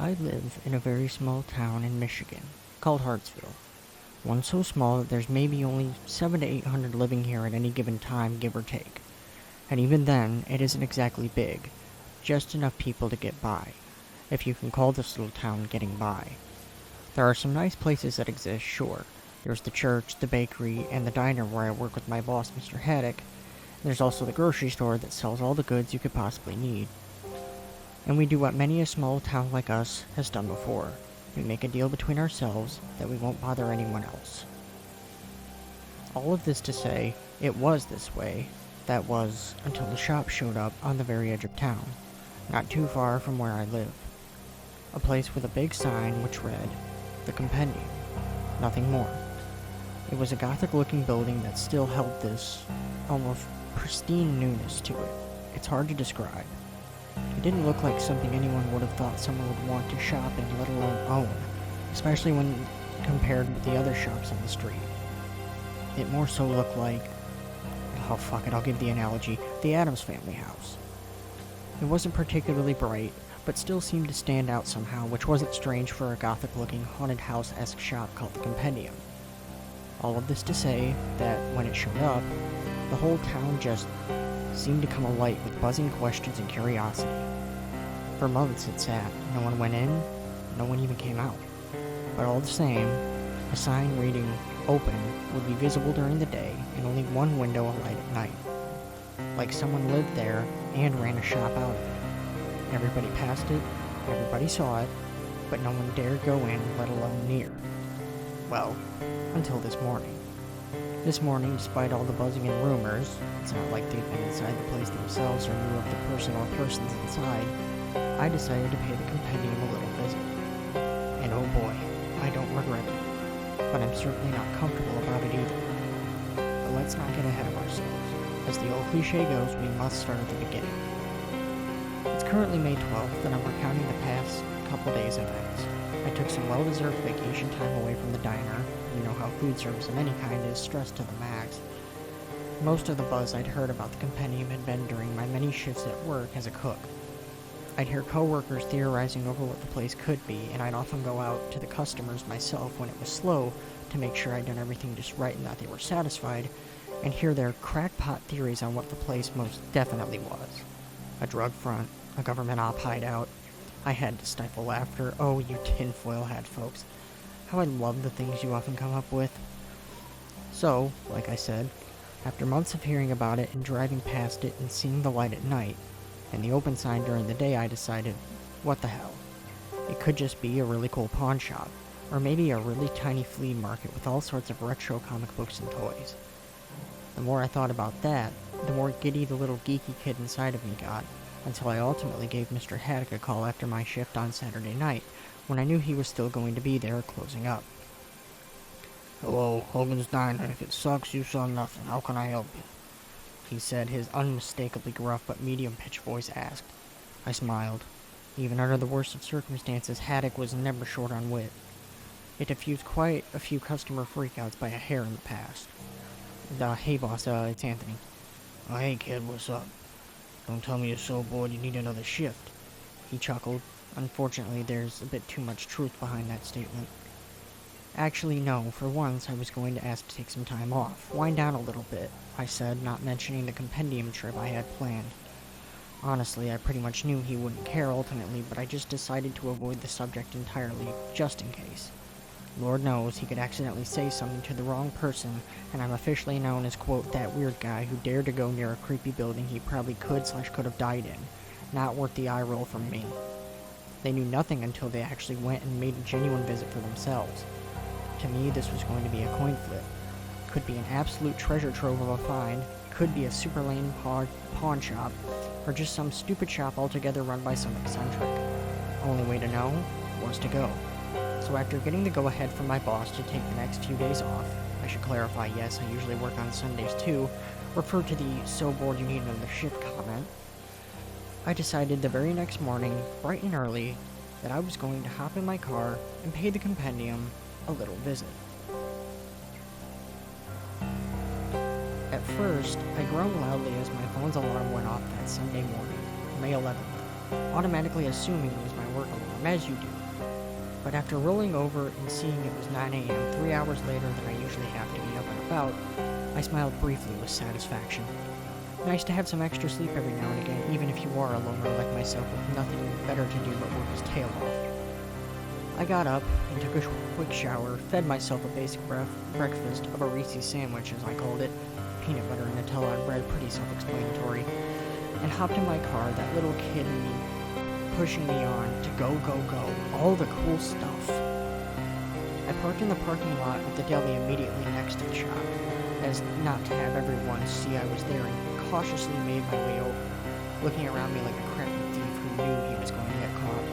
I live in a very small town in Michigan called Hartsville. One so small that there's maybe only 7 to 800 living here at any given time, give or take. And even then, it isn't exactly big. Just enough people to get by, if you can call this little town getting by. There are some nice places that exist, sure. There's the church, the bakery, and the diner where I work with my boss, Mr. Haddock. There's also the grocery store that sells all the goods you could possibly need. And we do what many a small town like us has done before. We make a deal between ourselves that we won't bother anyone else. All of this to say, it was this way. That was, until the shop showed up on the very edge of town, not too far from where I live. A place with a big sign which read, "The Compendium." Nothing more. It was a Gothic-looking building that still held this, almost pristine newness to it. It's hard to describe. It didn't look like something anyone would have thought someone would want to shop in, let alone own, especially when compared with the other shops on the street. It more so looked like, oh fuck it, I'll give the analogy, the Addams Family house. It wasn't particularly bright, but still seemed to stand out somehow, which wasn't strange for a Gothic-looking haunted house-esque shop called the Compendium. All of this to say that when it showed up, the whole town just seemed to come alight with buzzing questions and curiosity. For months it sat, no one went in, no one even came out. But all the same, a sign reading "Open" would be visible during the day and only one window alight at night. Like someone lived there and ran a shop out of it. Everybody passed it, everybody saw it, but no one dared go in, let alone near. Well, until this morning. This morning, despite all the buzzing and rumors, it's not like they'd been inside the place themselves or knew of the person or persons inside, I decided to pay the Compendium a little visit. And oh boy, I don't regret it. But I'm certainly not comfortable about it either. But let's not get ahead of ourselves. As the old cliche goes, we must start at the beginning. It's currently May 12th, and I'm recounting the past couple days' events. I took some well-deserved vacation time away from the diner. You know how food service of any kind is stressed to the max. Most of the buzz I'd heard about the Compendium had been during my many shifts at work as a cook. I'd hear coworkers theorizing over what the place could be, and I'd often go out to the customers myself when it was slow to make sure I'd done everything just right and that they were satisfied, and hear their crackpot theories on what the place most definitely was. A drug front, a government op hideout. I had to stifle laughter. Oh, you tinfoil hat folks. How I love the things you often come up with. So, like I said, after months of hearing about it and driving past it and seeing the light at night, and the open sign during the day, I decided, what the hell? It could just be a really cool pawn shop, or maybe a really tiny flea market with all sorts of retro comic books and toys. The more I thought about that, the more giddy the little geeky kid inside of me got, until I ultimately gave Mr. Haddock a call after my shift on Saturday night, when I knew he was still going to be there closing up. "Hello, Hogan's Diner. If it sucks, you saw nothing. How can I help you?" he said, his unmistakably gruff but medium-pitched voice asked. I smiled. Even under the worst of circumstances, Haddock was never short on wit. It diffused quite a few customer freakouts by a hair in the past. Hey boss, it's Anthony. "Oh, hey kid, what's up? Don't tell me you're so bored you need another shift." He chuckled. Unfortunately, there's a bit too much truth behind that statement. Actually, no, for once I was going to ask to take some time off. Wind down a little bit, I said, not mentioning the Compendium trip I had planned. Honestly, I pretty much knew he wouldn't care ultimately, but I just decided to avoid the subject entirely, just in case. Lord knows he could accidentally say something to the wrong person, and I'm officially known as, quote, that weird guy who dared to go near a creepy building he probably could have died in. Not worth the eye roll from me. They knew nothing until they actually went and made a genuine visit for themselves. To me, this was going to be a coin flip. Could be an absolute treasure trove of a find, could be a super lame pawn shop, or just some stupid shop altogether run by some eccentric. Only way to know was to go. So after getting the go-ahead from my boss to take the next few days off, I should clarify, yes, I usually work on Sundays too, refer to the "so bored you need another shift" comment, I decided the very next morning, bright and early, that I was going to hop in my car and pay the Compendium a little visit. At first, I groaned loudly as my phone's alarm went off that Sunday morning, May 11th. automatically assuming it was my work alarm, as you do. But after rolling over and seeing it was 9 a.m., 3 hours later than I usually have to be up and about, I smiled briefly with satisfaction. Nice to have some extra sleep every now and again, even if you are a loner like myself with nothing better to do but work his tail off. I got up and took a quick shower, fed myself a basic breakfast of a Reese's sandwich, as I called it, peanut butter and Nutella on bread, pretty self-explanatory, and hopped in my car, that little kid in me pushing me on to go, go, go, all the cool stuff. I parked in the parking lot of the deli immediately next to the shop, as not to have everyone see I was there, and cautiously made my way over, looking around me like a crafty thief who knew he was going to get caught.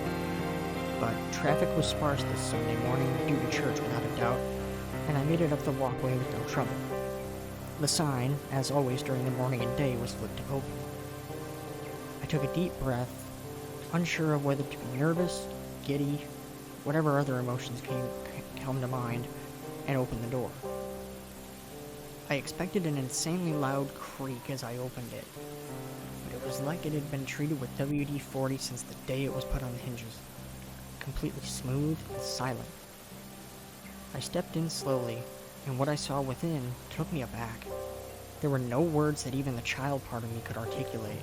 But traffic was sparse this Sunday morning due to church without a doubt, and I made it up the walkway with no trouble. The sign, as always during the morning and day, was flipped open. I took a deep breath, unsure of whether to be nervous, giddy, whatever other emotions come to mind, and opened the door. I expected an insanely loud creak as I opened it, but it was like it had been treated with WD-40 since the day it was put on the hinges. Completely smooth and silent. I stepped in slowly, and what I saw within took me aback. There were no words that even the child part of me could articulate.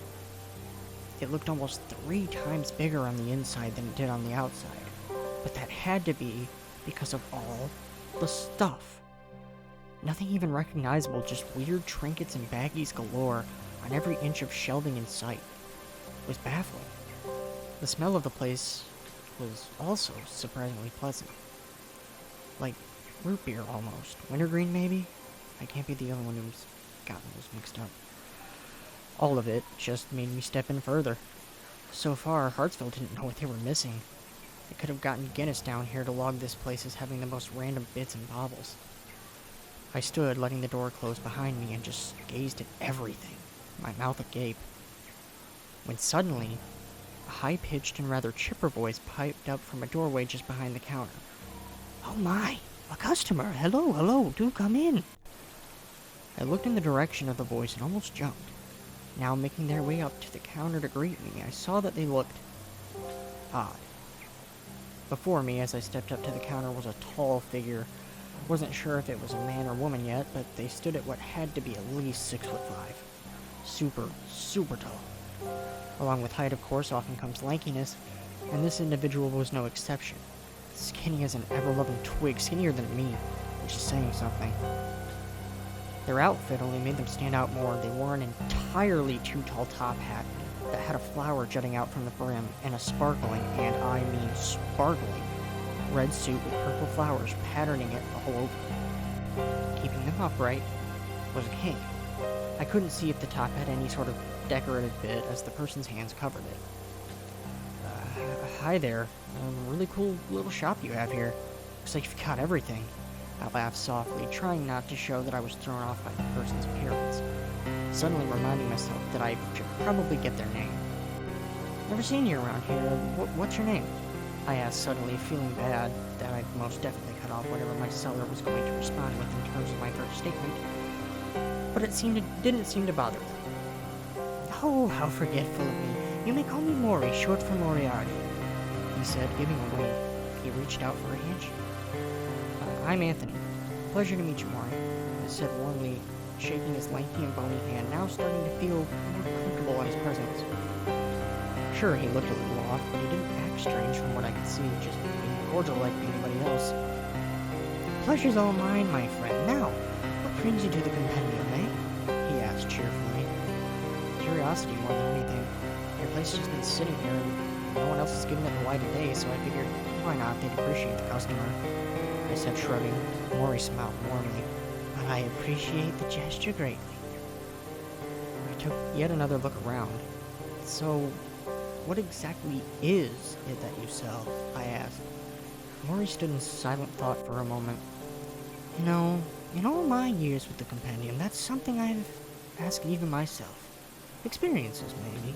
It looked almost 3 times bigger on the inside than it did on the outside, but that had to be because of all the stuff. Nothing even recognizable, just weird trinkets and baggies galore on every inch of shelving in sight. It was baffling. The smell of the place was also surprisingly pleasant. Like root beer almost. Wintergreen maybe? I can't be the only one who's gotten those mixed up. All of it just made me step in further. So far, Hartsville didn't know what they were missing. They could have gotten Guinness down here to log this place as having the most random bits and baubles. I stood, letting the door close behind me, and just gazed at everything, my mouth agape. When suddenly, a high-pitched and rather chipper voice piped up from a doorway just behind the counter. "Oh my, a customer! Hello, hello, do come in!" I looked in the direction of the voice and almost jumped. Now making their way up to the counter to greet me, I saw that they looked odd. Before me, as I stepped up to the counter, was a tall figure. Wasn't sure if it was a man or woman yet, but they stood at what had to be at least 6'5". Super, super tall. Along with height, of course, often comes lankiness, and this individual was no exception. Skinny as an ever-loving twig, skinnier than me, which is saying something. Their outfit only made them stand out more. They wore an entirely too tall top hat that had a flower jutting out from the brim, and a sparkling, and I mean sparkling, red suit with purple flowers patterning it all over. Keeping them upright was a cane. I couldn't see if the top had any sort of decorative bit, as the person's hands covered it. Hi there. Really cool little shop you have here. Looks like you've got everything. I laughed softly, trying not to show that I was thrown off by the person's appearance, suddenly reminding myself that I should probably get their name. "Never seen you around here. What's your name?" I asked suddenly, feeling bad that I'd most definitely cut off whatever my seller was going to respond with in terms of my first statement. But it didn't seem to bother them. "Oh, how forgetful of me. You may call me Maury, short for Moriarty," he said, giving a wink. He reached out for a handshake. "I'm Anthony. Pleasure to meet you, Maury," I said warmly, shaking his lanky and bony hand, now starting to feel more comfortable in his presence. Sure, he looked a little off, but he didn't act strange from what I could see, just being cordial like anybody else. "Pleasure's all mine, my friend. Now, what brings you to the Compendium, eh?" he asked cheerfully. Curiosity more than anything. Your place has just been sitting here, and no one else is giving it the light of day, so I figured, why not? They'd appreciate the customer. I said, shrugging. Maury smiled warmly. "I appreciate the gesture greatly." I took yet another look around. "So, what exactly is it that you sell?" I asked. Maury stood in silent thought for a moment. "You know, in all my years with the Compendium, that's something I've asked even myself. Experiences, maybe.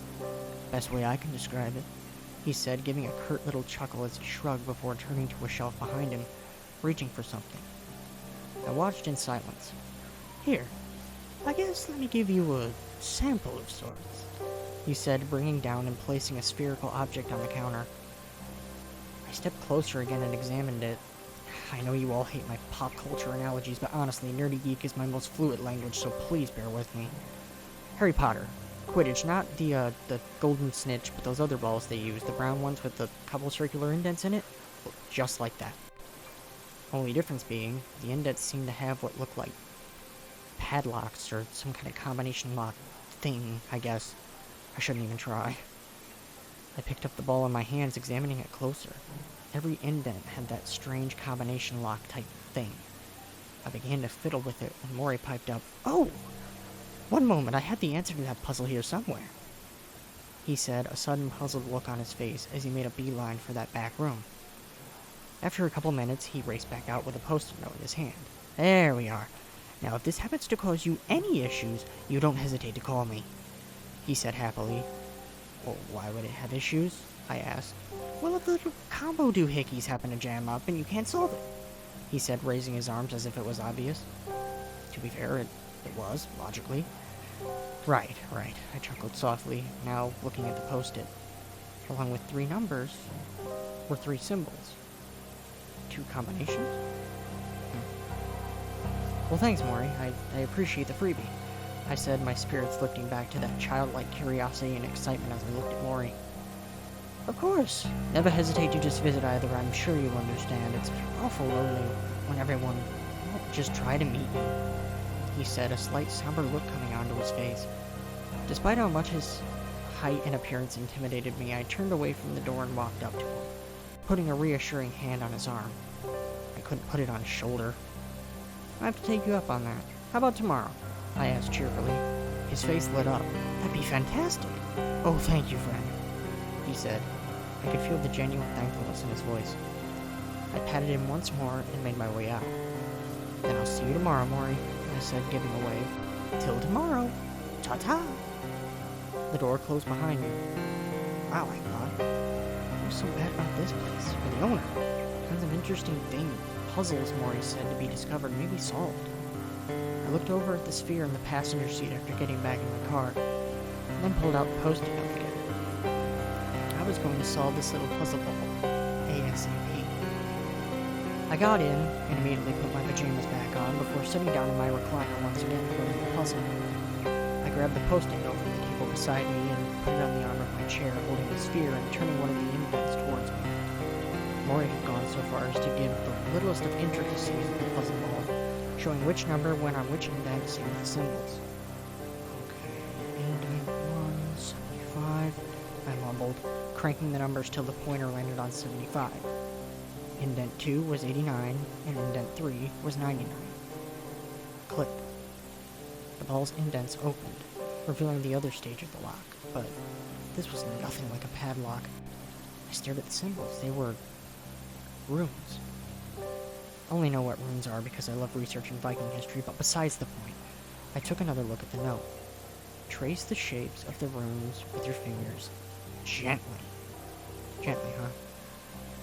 Best way I can describe it," he said, giving a curt little chuckle as he shrugged before turning to a shelf behind him, reaching for something. I watched in silence. "Here, I guess let me give you a sample of sorts," he said, bringing down and placing a spherical object on the counter. I stepped closer again and examined it. I know you all hate my pop culture analogies, but honestly, nerdy geek is my most fluid language, so please bear with me. Harry Potter. Quidditch, not the golden snitch, but those other balls they use, the brown ones with the couple circular indents in it. Look just like that. Only difference being, the indents seem to have what look like padlocks or some kind of combination lock thing, I guess. I shouldn't even try. I picked up the ball in my hands, examining it closer. Every indent had that strange combination lock type thing. I began to fiddle with it when Mori piped up, "Oh! One moment, I had the answer to that puzzle here somewhere," he said, a sudden puzzled look on his face as he made a beeline for that back room. After a couple minutes, he raced back out with a post-it note in his hand. "There we are. Now, if this happens to cause you any issues, you don't hesitate to call me," he said happily. "Well, why would it have issues?" I asked. "Well, if the little combo doohickeys happen to jam up and you can't solve it," he said, raising his arms as if it was obvious. To be fair, it was, logically. Right, I chuckled softly, now looking at the post-it. Along with 3 numbers were 3 symbols. 2 combinations? Well, thanks, Mori. I appreciate the freebie, I said, my spirits lifting back to that childlike curiosity and excitement as I looked at Mori. "Of course. Never hesitate to just visit either. I'm sure you'll understand. It's awful lonely when everyone won't just try to meet you," he said, a slight somber look coming onto his face. Despite how much his height and appearance intimidated me, I turned away from the door and walked up to him, putting a reassuring hand on his arm. I couldn't put it on his shoulder. "I have to take you up on that. How about tomorrow?" I asked cheerfully. His face lit up. "That'd be fantastic." "Oh, thank you, friend," he said. I could feel the genuine thankfulness in his voice. I patted him once more and made my way out. "Then I'll see you tomorrow, Mori," I said, giving a wave. "Till tomorrow. Ta-ta." The door closed behind me. Wow, I thought. What's so bad about this place? For the owner. Tons of interesting things, puzzles, Mori said, to be discovered, maybe solved. I looked over at the sphere in the passenger seat after getting back in the car, and then pulled out the post-it note again. I was going to solve this little puzzle ball ASAP. I got in and immediately put my pajamas back on before sitting down in my recliner once again to learn the puzzle. I grabbed the post-it note from the table beside me and put it on the arm of my chair, holding the sphere and turning one of the indents towards me. Mori had gone so far as to give the littlest of intricacies of the puzzle ball, showing which number went on which indent, same with the symbols. "Okay, indent 1, 75, I mumbled, cranking the numbers till the pointer landed on 75. Indent 2 was 89, and indent 3 was 99. Click. The ball's indents opened, revealing the other stage of the lock, but this was nothing like a padlock. I stared at the symbols. They were runes. I only know what runes are because I love researching Viking history, but besides the point, I took another look at the note. Trace the shapes of the runes with your fingers. Gently. Gently, huh?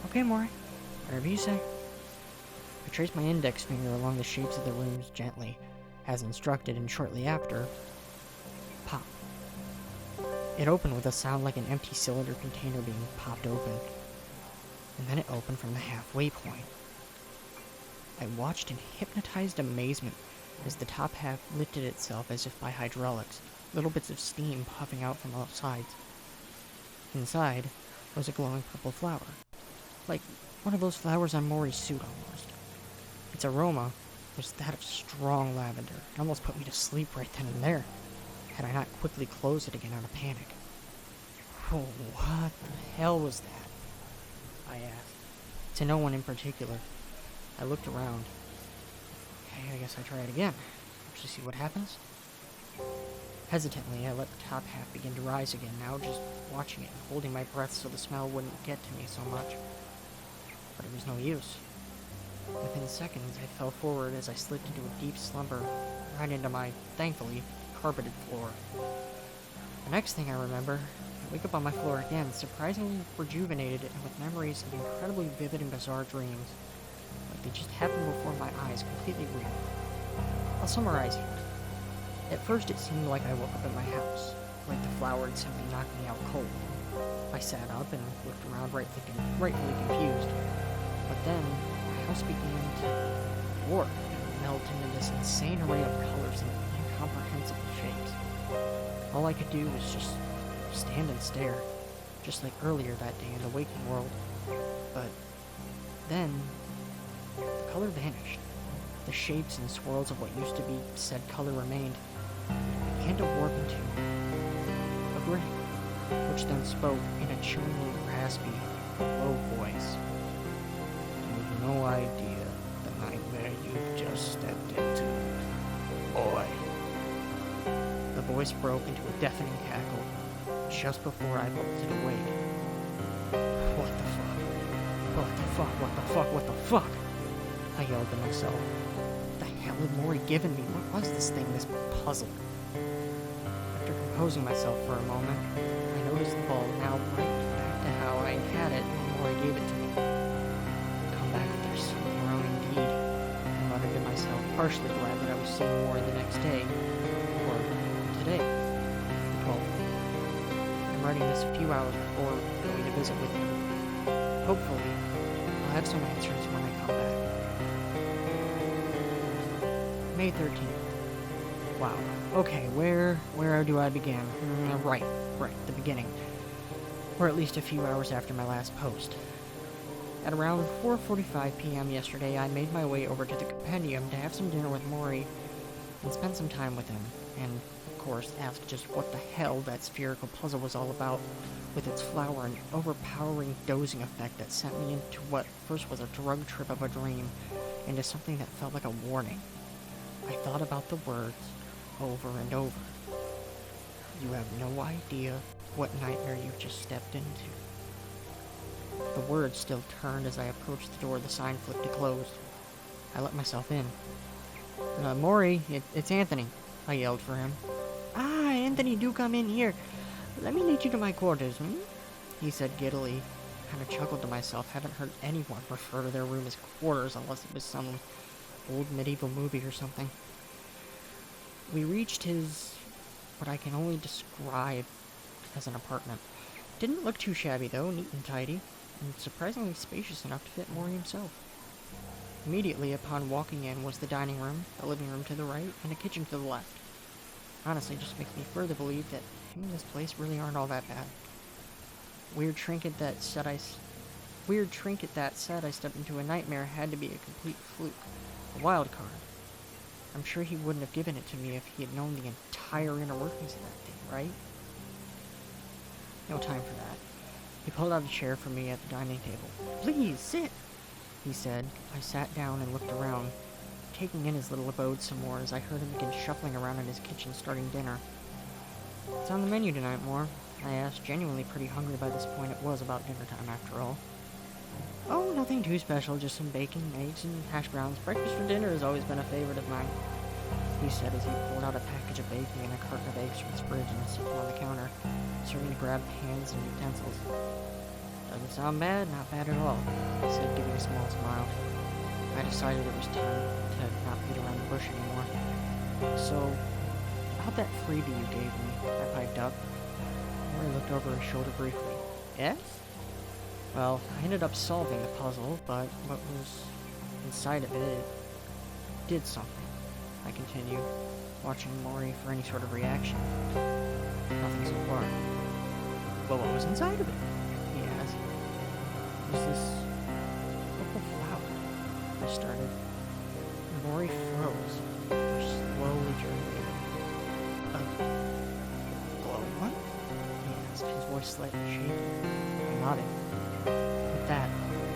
Okay, Mori. Whatever you say. I traced my index finger along the shapes of the runes gently, as instructed, and shortly after, pop. It opened with a sound like an empty cylinder container being popped open. And then it opened from the halfway point. I watched in hypnotized amazement as the top half lifted itself as if by hydraulics, little bits of steam puffing out from all sides. Inside was a glowing purple flower, like one of those flowers on Mori's suit almost. Its aroma was that of strong lavender. It almost put me to sleep right then and there, had I not quickly closed it again out of panic. "Oh, what the hell was that?" I asked, to no one in particular. I looked around. Okay, I guess I try it again. Actually see what happens. Hesitantly, I let the top half begin to rise again, now just watching it and holding my breath so the smell wouldn't get to me so much. But it was no use. Within seconds, I fell forward as I slipped into a deep slumber, right into my, thankfully, carpeted floor. The next thing I remember, I wake up on my floor again, surprisingly rejuvenated and with memories of incredibly vivid and bizarre dreams. Like they just happened before my eyes, completely real. I'll summarize here. At first it seemed like I woke up at my house. like the flower had simply knocked me out cold. I sat up and looked around, rightfully confused. But then, my house began to warp and melt into this insane array of colors and incomprehensible shapes. All I could do was just stand and stare, just like earlier that day in the waking world. But then, the color vanished. The shapes and swirls of what used to be said color remained. It began to warp into a gray, which then spoke in a chillingly raspy, low voice. "You've no idea the nightmare you've just stepped into, boy." The voice broke into a deafening cackle just before I bolted awake. What the fuck? What the fuck? What the fuck? What the fuck? I yelled to myself. What the hell had Maury given me? What was this thing, this puzzle? After composing myself for a moment, I noticed the ball now right back to how I had it when Maury gave it to me. Come back with your sweet roan indeed, I muttered to myself, partially glad that I was seeing Maury the next day, or today, the 12th. I'm writing this a few hours before going to visit with him. Hopefully, I'll have some answers when I come back. May 13th. Wow. Okay, where do I begin? Right, the beginning. Or at least a few hours after my last post. At around 4:45 p.m. yesterday, I made my way over to the Compendium to have some dinner with Maury and spend some time with him, and, of course, ask just what the hell that spherical puzzle was all about, with its flower and overpowering dozing effect that sent me into what first was a drug trip of a dream, into something that felt like a warning. I thought about the words over and over. You have no idea what nightmare you've just stepped into. The words still turned as I approached the door the sign flipped to close. I let myself in. Maury, it's Anthony, I yelled for him. Ah, Anthony, do come in here. Let me lead you to my quarters, he said giddily. Kind of chuckled to myself. Haven't heard anyone refer to their room as quarters unless it was some old medieval movie or something. We reached his, what I can only describe as an apartment. Didn't look too shabby though, neat and tidy, and surprisingly spacious enough to fit Maury himself. Immediately upon walking in was the dining room, the living room to the right, and a kitchen to the left. Honestly, just makes me further believe that him and this place really aren't all that bad. Weird trinket that said I stepped into a nightmare had to be a complete fluke. A wild card. I'm sure he wouldn't have given it to me if he had known the entire inner workings of that thing, right? No time for that. He pulled out a chair for me at the dining table. Please, sit, he said. I sat down and looked around, taking in his little abode some more as I heard him begin shuffling around in his kitchen starting dinner. What's on the menu tonight, Moore? I asked, genuinely pretty hungry by this point. It was about dinner time after all. Oh, nothing too special, just some bacon, eggs, and hash browns. Breakfast for dinner has always been a favorite of mine, he said as he pulled out a package of bacon and a carton of eggs from his fridge and set them on the counter, starting to grab pans and utensils. Doesn't sound bad, not bad at all, I said, giving a small smile. I decided it was time to not beat around the bush anymore. So, about that freebie you gave me, I piped up. Maury looked over his shoulder briefly. Yes? Well, I ended up solving the puzzle, but what was inside of it did something. I continued, watching Maury for any sort of reaction. Nothing so far. Well, what was inside of it? He asked. It was this purple flower, I started. Maury froze, slowly germinated. A glow one? He asked, his voice slightly shaky. I nodded. With that,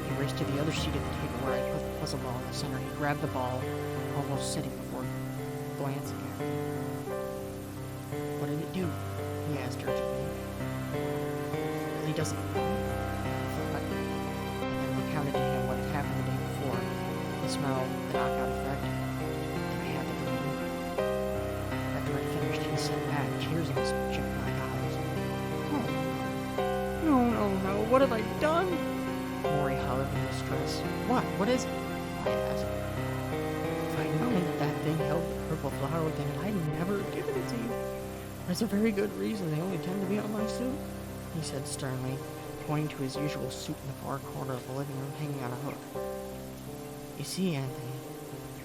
he raced to the other seat at the table where I put the puzzle ball in the center. He grabbed the ball, almost sitting before glancing at me. What did it do? He asked urgently. It really doesn't know. I then recounted to him what had happened the day before. The smell, the knockout effect. Then I had the dream. After I finished, he sat back, tears in his jet black eyes. No, what have I done? Maury hollered in distress. What? What is it? I asked. If I'd known that thing held the purple flower, then I'd never have given it to you. There's a very good reason they only tend to be on my suit, he said sternly, pointing to his usual suit in the far corner of the living room hanging on a hook. You see, Anthony,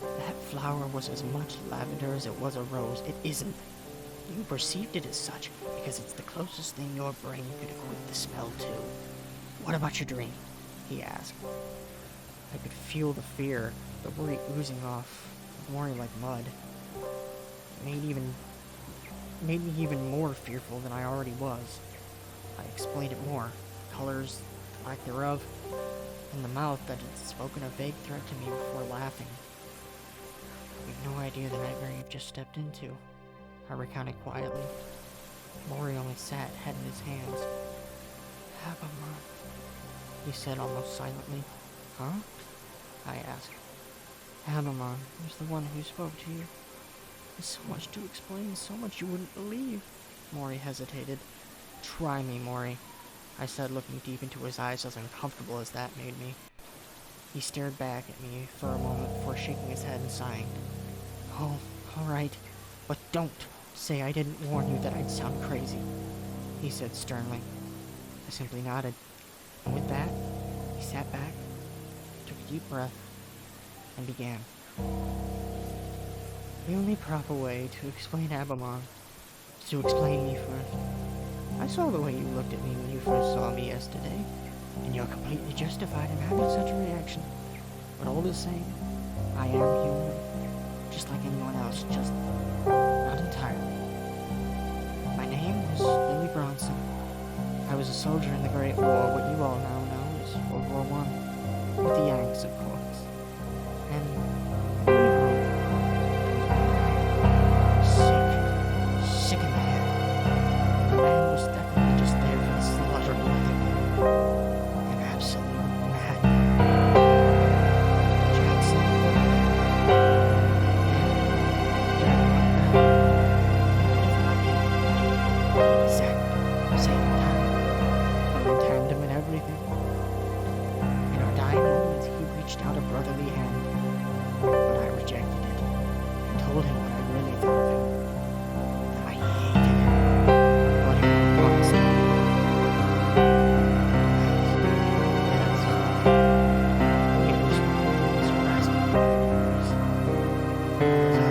that flower was as much lavender as it was a rose. It isn't. You perceived it as such because it's the closest thing your brain could equate the smell to. What about your dream? He asked. I could feel the fear, the worry oozing off, worry like mud. It made me even more fearful than I already was. I explained it more. Colors, lack thereof, and the mouth that had spoken a vague threat to me before laughing. You've no idea the nightmare you've just stepped into, I recounted quietly. Maury only sat, head in his hands. Abamon, he said almost silently. Huh? I asked. Abamon was the one who spoke to you. There's so much to explain, so much you wouldn't believe. Maury hesitated. Try me, Maury, I said, looking deep into his eyes, as uncomfortable as that made me. He stared back at me for a moment before shaking his head and sighing. Oh, all right, but don't say I didn't warn you that I'd sound crazy, he said sternly. I simply nodded, and with that, he sat back, took a deep breath, and began. The only proper way to explain Abamon is to explain me first. I saw the way you looked at me when you first saw me yesterday, and you're completely justified in having such a reaction. But all the same, I am human, just like anyone else, just not entirely. My name was Billy Bronson. I was a soldier in the Great War, what you all now know as World War I, with the Yanks, of course. And sick in the head. The man was definitely just there for the slaughter of an absolute madman. Jackson exact same time. We were in tandem in everything. In our dying moments, he reached out a brotherly hand, but I rejected it and told him what I really thought of him. I hated him. What he promised me. As he was rasping my ears.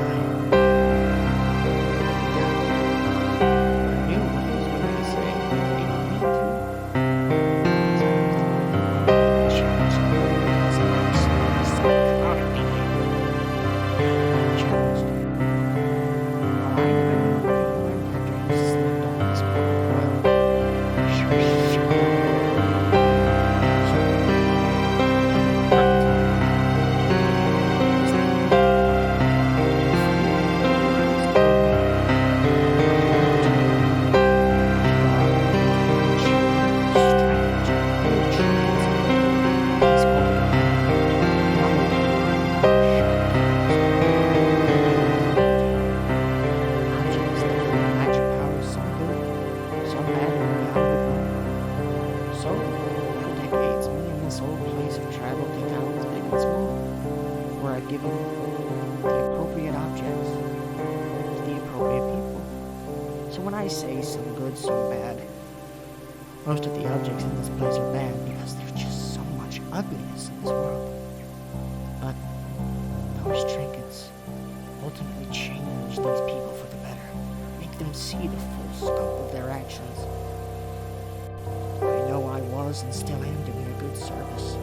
I knew what he was going to say. He didn't mean to. Given the appropriate objects to the appropriate people. So when I say some good, some bad, most of the objects in this place are bad because there's just so much ugliness in this world. But those trinkets ultimately change these people for the better, make them see the full scope of their actions. I know I was and still am doing a good service.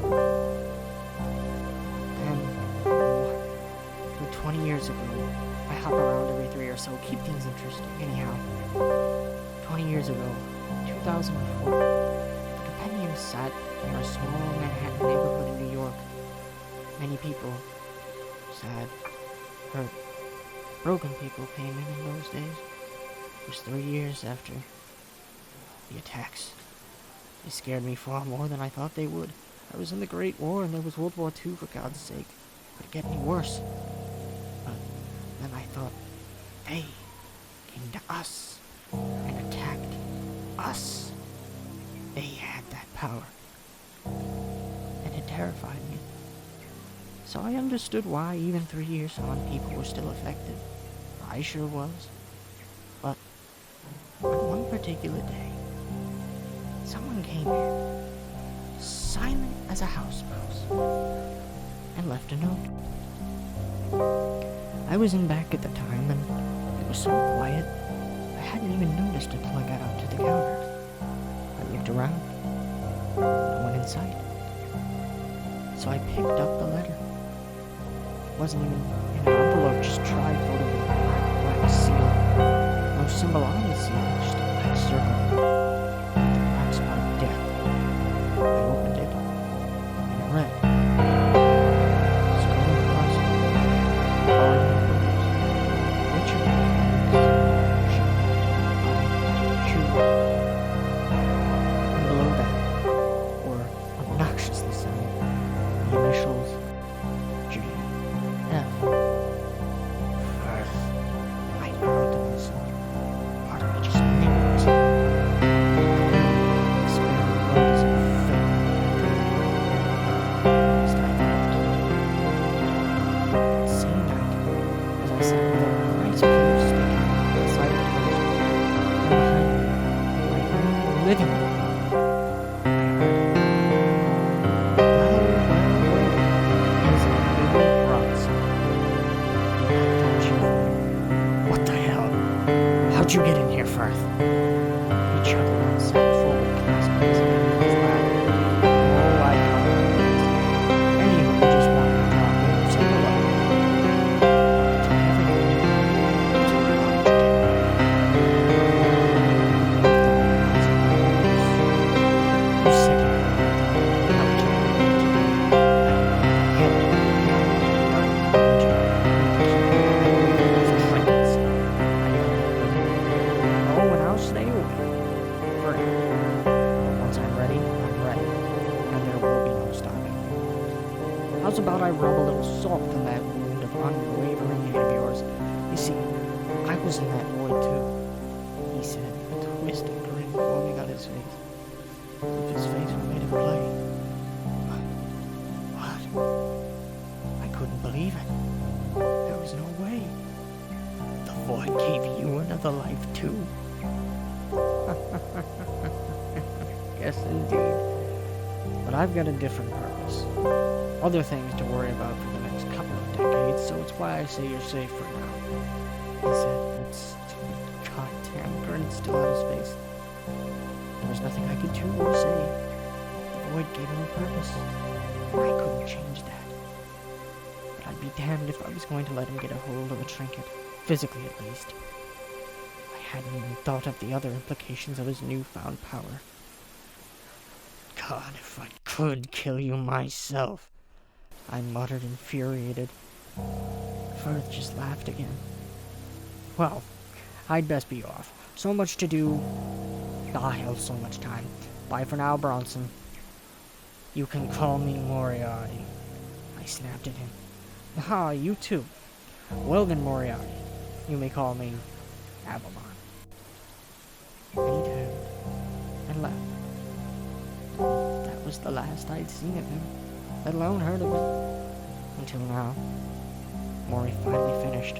20 years ago, I hop around every 3 or so, keep things interesting. Anyhow, 20 years ago, 2004, the Compendium sat near a small Manhattan neighborhood in New York. Many people, sad, hurt, broken people came in those days. It was 3 years after the attacks. They scared me far more than I thought they would. I was in the Great War and there was World War II, for God's sake. Could it get any worse? Then I thought, they came to us and attacked us. They had that power. And it terrified me. So I understood why, even 3 years on, people were still affected. I sure was. But On one particular day, someone came in, silent as a house mouse, and left a note. I was in back at the time, and it was so quiet, I hadn't even noticed until I got out to the counter. I looked around. No one in sight. So I picked up the letter. It wasn't even in an envelope, just trifold with a black wax seal. No symbol on the seal, just a black circle. The black spot of death. I opened it, and it read, "Scroll across it. Already approved. Which of the things should I choose?" And below that were obnoxiously signed the initials J.F. First, I growled to myself. Part of me just knew it. The spirit of blood is in fit. That same night, as I sat with a nice blue stick outside the door, and behind me, my own living room, "What the hell? How'd you get in here, Firth?" He chuckled and sat forward, clasping his hand in his lap. "Oh, I compromised. Anywho, we just wanted to drop in and say hello. To everything. To the large You said you were how would you "Oh, and I'll stay away. Forever. But once I'm ready, I'm ready. And there will be no stopping. How's about I rub a little salt in that wound of unwavering hate of yours? You see, I was in that void too," he said, a twisted grin forming on his face. As if his face were made of clay. What? I couldn't believe it. There was no way. The void gave you another life too. Yes, indeed. But I've got a different purpose. Other things to worry about for the next couple of decades, so it's why I say you're safe for now. He said, that stupid goddamn grin still on his face. There was nothing I could do or say. The void gave him a purpose. I couldn't change that. But I'd be damned if I was going to let him get a hold of a trinket, physically at least. I hadn't even thought of the other implications of his newfound power. God, if I could kill you myself, I muttered, infuriated. Firth just laughed again. Well, I'd best be off. So much to do. Hell, so much time. Bye for now, Bronson. You can call me Moriarty. I snapped at him. Ah, you too. Well then, Moriarty. You may call me Avalon. And he turned and left. That was the last I'd seen of him, let alone heard of him. Until now. Maury finally finished.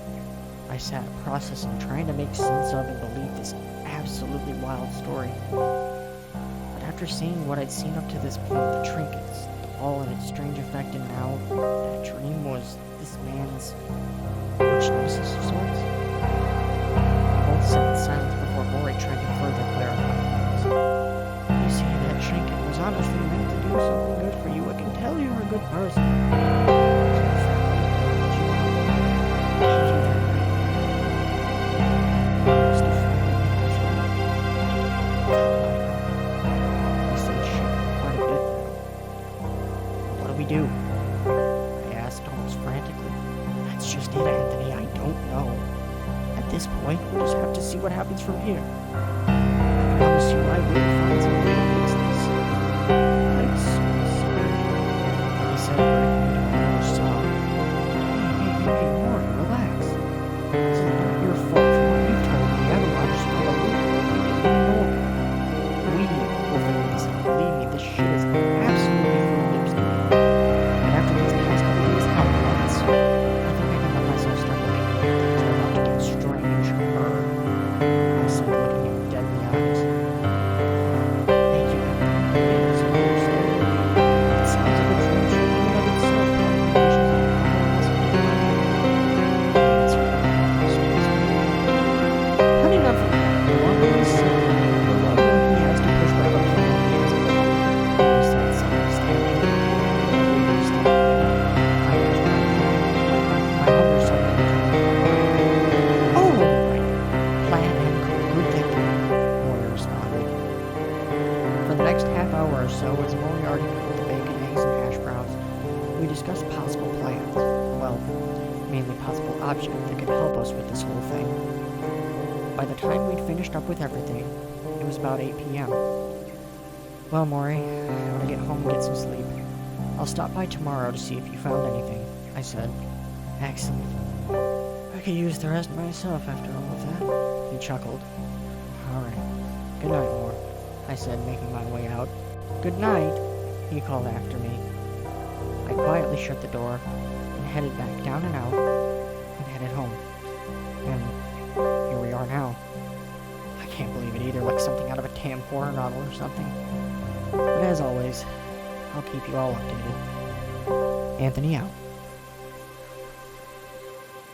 I sat processing, trying to make sense of and believe this absolutely wild story. But after seeing what I'd seen up to this point, the trinkets, the ball and its strange effect, and now that dream was this man's arch-nemesis of sorts. We both sat in silence before Maury tried to further clarify things. You see, that trinket was honestly meant to do something good for you. I can tell you're a good person. Do? I asked almost frantically. That's just it, Anthony. I don't know. At this point, we'll just have to see what happens from here. I promise you I will find some way to fix this. I'm so sorry. He said, breaking into a large sob. Hey, Maury, relax. This is not your fault for what you told me. Avalon just found a loophole we didn't even know about. We will figure this out. Believe me, this shit is absolutely from lips to me. After these past couple days, I think I can let myself start looking at things are about to get strange. I said, looking him dead was Maury already cooked the bacon, eggs, and hash browns, we discussed possible plans. Well, mainly possible objects that could help us with this whole thing. By the time we'd finished up with everything, it was about 8 p.m. Well, Maury, when I get home and get some sleep, I'll stop by tomorrow to see if you found anything, I said. Excellent. I could use the rest myself after all of that, he chuckled. Alright. Good night, Maury, I said, making my way out. Good night, he called after me. I quietly shut the door and headed back down and out and headed home. And here we are now. I can't believe it either, like something out of a damn horror novel or something. But as always, I'll keep you all updated. Anthony out.